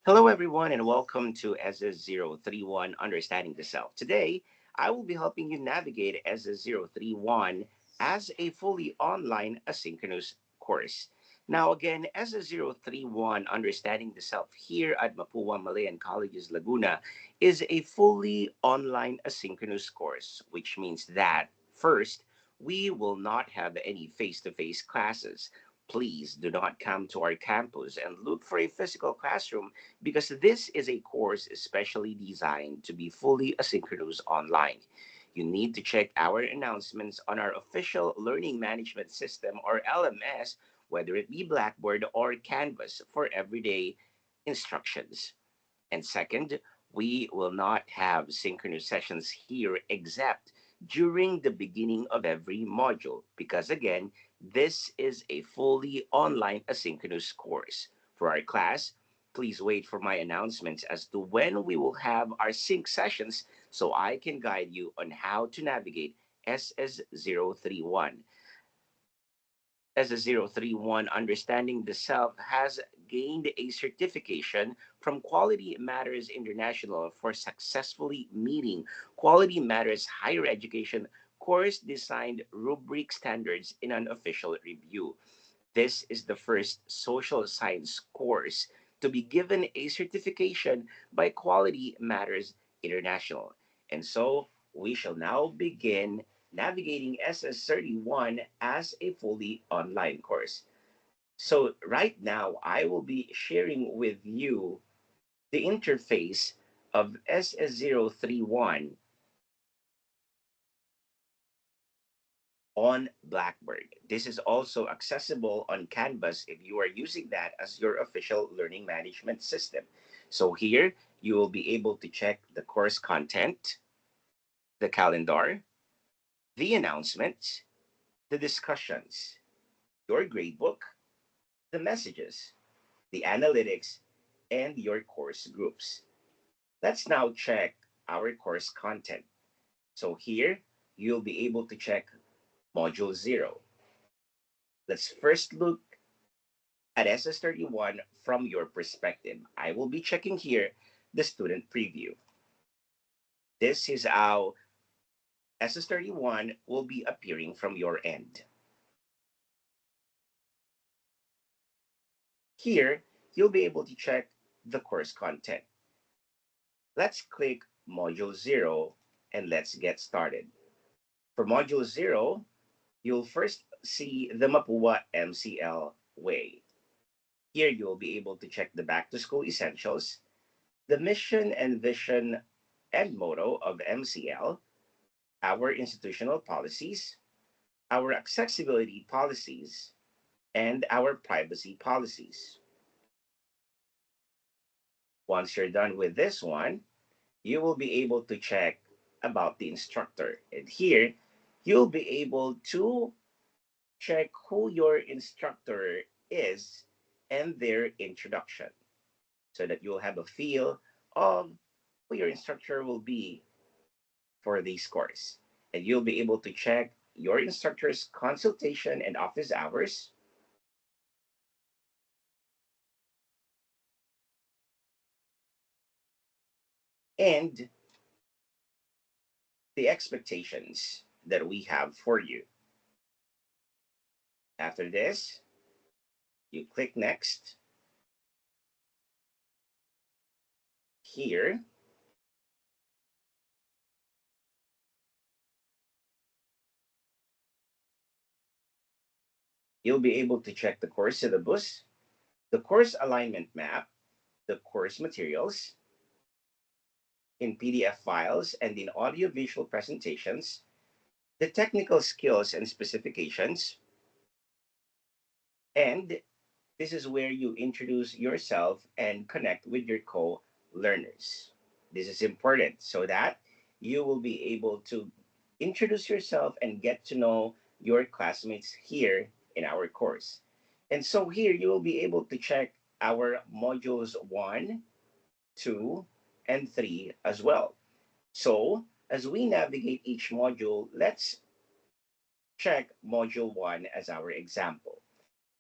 Hello, everyone, and welcome to SS031 Understanding the Self. Today, I will be helping you navigate SS031 as a fully online asynchronous course. Now, again, SS031 Understanding the Self here at Mapua Malayan Colleges Laguna is a fully online asynchronous course, which means that first, we will not have any face to face classes. Please do not come to our campus and look for a physical classroom because this is a course especially designed to be fully asynchronous online. You need to check our announcements on our official learning management system or LMS, whether it be Blackboard or Canvas, for everyday instructions. And second, we will not have synchronous sessions here except during the beginning of every module because, again, this is a fully online asynchronous course. For our class, please wait for my announcements as to when we will have our sync sessions so I can guide you on how to navigate SS031. SS031 Understanding the Self has gained a certification from Quality Matters International for successfully meeting Quality Matters Higher Education course designed rubric standards in an official review. This is the first social science course to be given a certification by Quality Matters International. And so we shall now begin navigating SS31 as a fully online course. So, right now, I will be sharing with you the interface of SS031 on Blackboard. This is also accessible on Canvas if you are using that as your official learning management system. So here you will be able to check the course content, the calendar, the announcements, the discussions, your gradebook, the messages, the analytics, and your course groups. Let's now check our course content. So here you'll be able to check Module 0. Let's first look at SS31 from your perspective. I will be checking here the student preview. This is how SS31 will be appearing from your end. Here, you'll be able to check the course content. Let's click Module 0 and let's get started. For Module 0, you'll first see the Mapua MCL way. Here, you'll be able to check the Back to School Essentials, the mission and vision and motto of MCL, our institutional policies, our accessibility policies, and our privacy policies. Once you're done with this one, you will be able to check about the instructor. And here, you'll be able to check who your instructor is and their introduction so that you'll have a feel of who your instructor will be for this course. And you'll be able to check your instructor's consultation and office hours, and the expectations that we have for you. After this, you click next. Here, you'll be able to check the course syllabus, the course alignment map, the course materials in PDF files and in audio-visual presentations, the technical skills and specifications, and this is where you introduce yourself and connect with your co-learners. This is important so that you will be able to introduce yourself and get to know your classmates here in our course. And so here you will be able to check our modules 1, 2, and 3 as well. So as we navigate each module, let's check module 1 as our example.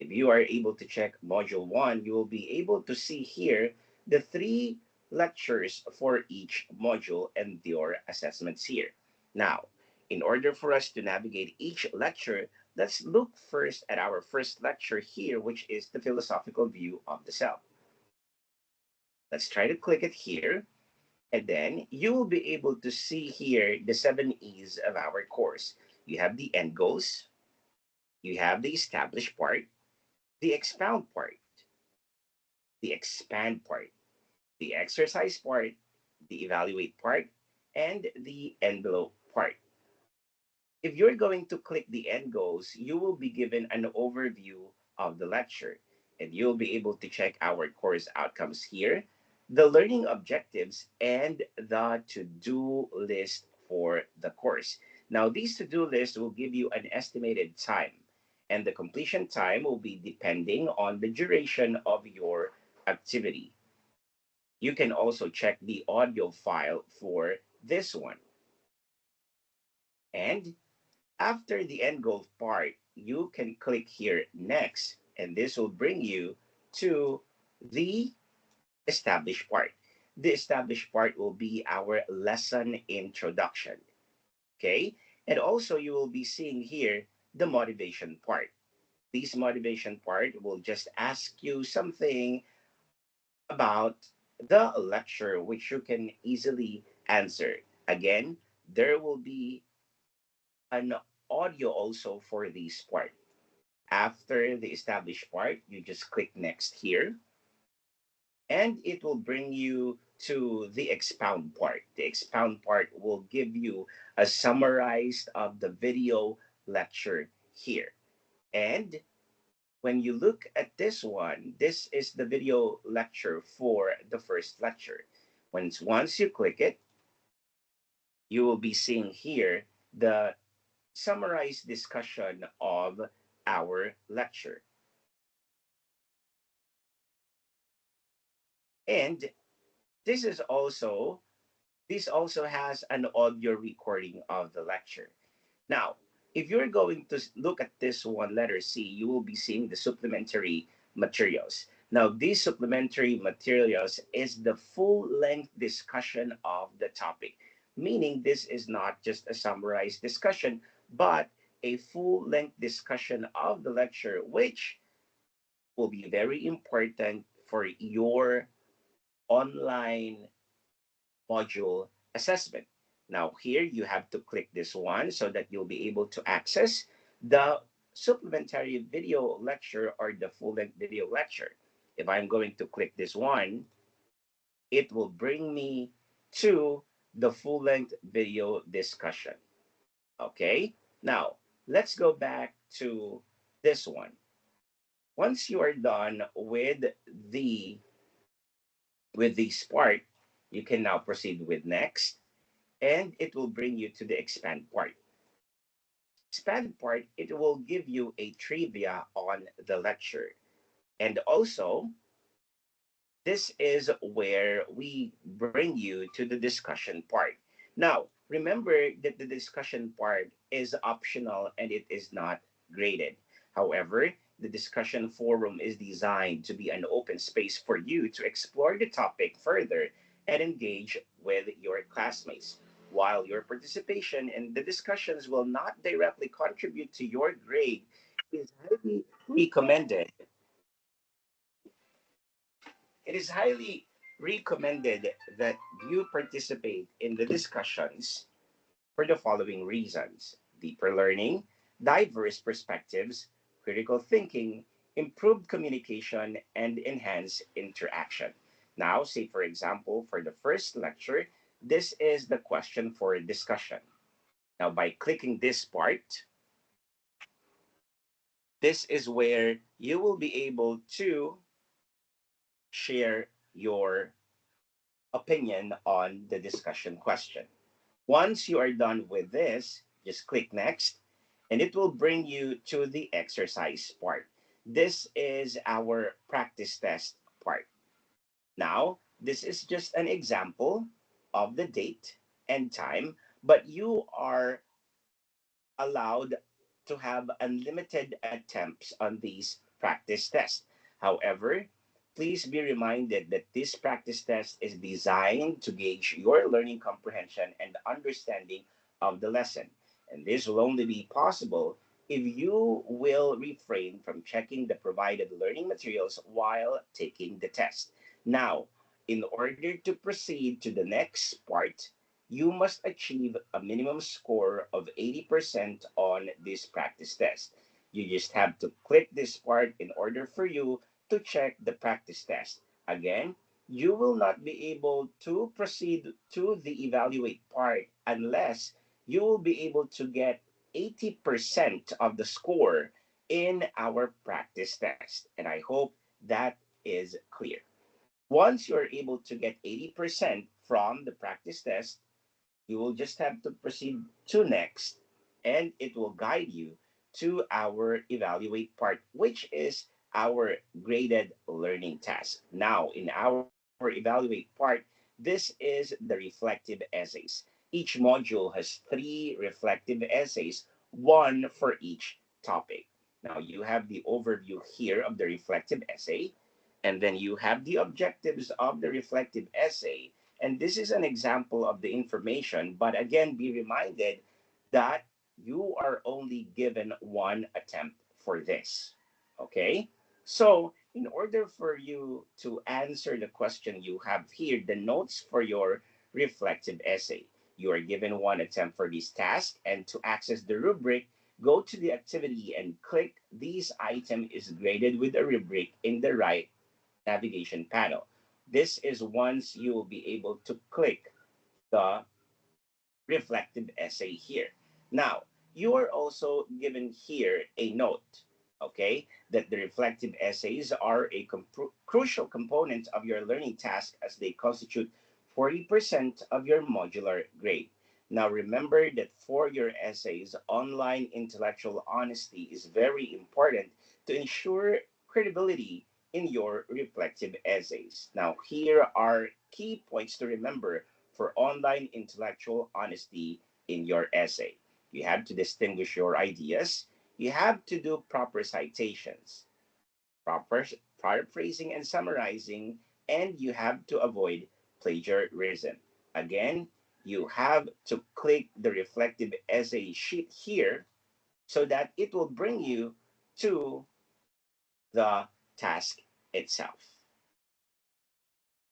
If you are able to check module 1, you will be able to see here the three lectures for each module and your assessments here. Now, in order for us to navigate each lecture, let's look first at our first lecture here, which is the philosophical view of the self. Let's try to click it here, and then you will be able to see here the 7 E's of our course. You have the end goals, you have the establish part, the expound part, the expand part, the exercise part, the evaluate part, and the envelope part. If you're going to click the end goals, you will be given an overview of the lecture, and you'll be able to check our course outcomes here, the learning objectives, and the to-do list for the course. Now, these to-do lists will give you an estimated time, and the completion time will be depending on the duration of your activity. You can also check the audio file for this one. And after the end goal part, you can click here next, and this will bring you to the established part. The established part will be our lesson introduction. Okay. And also, you will be seeing here the motivation part. This motivation part will just ask you something about the lecture, which you can easily answer. Again, there will be an audio also for this part. After the established part, you just click next here, and it will bring you to the expound part. The expound part will give you a summarized of the video lecture here. And when you look at this one, this is the video lecture for the first lecture. Once you click it, you will be seeing here the summarized discussion of our lecture. And this is also this also has an audio recording of the lecture. Now, if you're going to look at this one, letter C, you will be seeing the supplementary materials. Now, these supplementary materials is the full length discussion of the topic, meaning this is not just a summarized discussion, but a full length discussion of the lecture, which will be very important for your online module assessment. Now, here you have to click this one so that you'll be able to access the supplementary video lecture or the full length video lecture. If I'm going to click this one, it will bring me to the full length video discussion. Okay, now let's go back to this one. Once you are done the with this part, you can now proceed with next, and it will bring you to the expand part. Expand part, it will give you a trivia on the lecture. And also, this is where we bring you to the discussion part. Now, remember that the discussion part is optional and it is not graded. However, the discussion forum is designed to be an open space for you to explore the topic further and engage with your classmates. While your participation in the discussions will not directly contribute to your grade, it is highly recommended it is highly recommended that you participate in the discussions for the following reasons: deeper learning, diverse perspectives, critical thinking, improved communication, and enhanced interaction. Now, say for example, for the first lecture, this is the question for discussion. Now, by clicking this part, this is where you will be able to share your opinion on the discussion question. Once you are done with this, just click next, and it will bring you to the exercise part. This is our practice test part. Now, this is just an example of the date and time, but you are allowed to have unlimited attempts on these practice tests. However, Please be reminded that this practice test is designed to gauge your learning comprehension and understanding of the lesson. And this will only be possible if you will refrain from checking the provided learning materials while taking the test. Now, in order to proceed to the next part, you must achieve a minimum score of 80% on this practice test. You just have to click this part in order for you to check the practice test. Again, you will not be able to proceed to the evaluate part unless you will be able to get 80% of the score in our practice test. And I hope that is clear. Once you're able to get 80% from the practice test, you will just have to proceed to next, and it will guide you to our evaluate part, which is our graded learning task. Now, in our evaluate part, this is the reflective essays. Each module has three reflective essays, one for each topic. Now, you have the overview here of the reflective essay, and then you have the objectives of the reflective essay, and this is an example of the information, but again, be reminded that you are only given one attempt for this. Okay? So, in order for you to answer the question you have here, the notes for your reflective essay, you are given one attempt for this task, and to access the rubric, go to the activity and click this item is graded with a rubric in the right navigation panel. This is once you will be able to click the reflective essay here. Now, you are also given here a note, okay, that the reflective essays are a crucial component of your learning task as they constitute 40% of your modular grade. Now, remember that for your essays, online intellectual honesty is very important to ensure credibility in your reflective essays. Now, here are key points to remember for online intellectual honesty in your essay. You have to distinguish your ideas. You have to do proper citations, proper paraphrasing and summarizing, and you have to avoid plagiarism. Again, you have to click the reflective essay sheet here so that it will bring you to the task itself,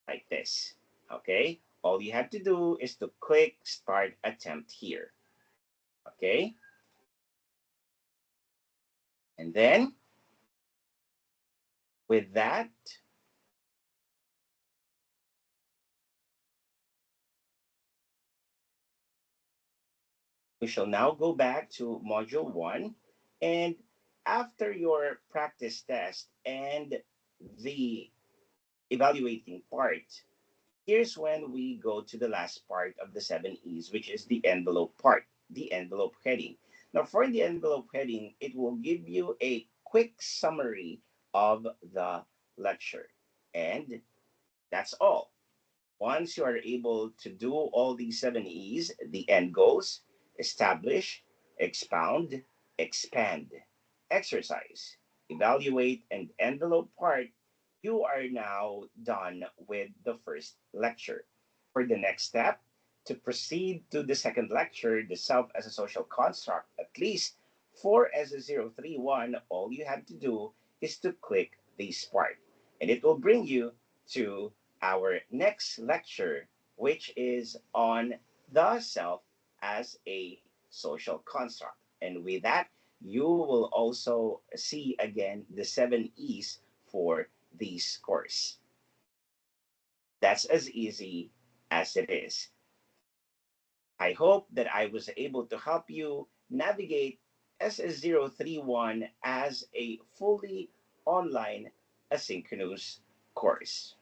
like this. Okay? All you have to do is to click start attempt here. Okay? And then with that, we shall now go back to module one. And after your practice test and the evaluating part, here's when we go to the last part of the 7 E's, which is the envelope part, the envelope heading. Now, for the envelope heading, it will give you a quick summary of the lecture. And that's all. Once you are able to do all these 7 E's, the end goals: establish, expound, expand, exercise, evaluate, and envelope part, you are now done with the first lecture. For the next step, to proceed to the second lecture, the self as a social construct, at least for SS031, all you have to do is to click this part, and it will bring you to our next lecture, which is on the self as a social construct. And with that, you will also see again the 7 E's for this course. That's as easy as it is. I hope that I was able to help you navigate SS031 as a fully online asynchronous course.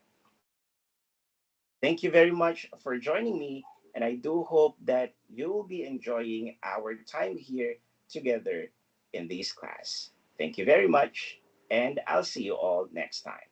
Thank you very much for joining me, and I do hope that you will be enjoying our time here together in this class. Thank you very much, and I'll see you all next time.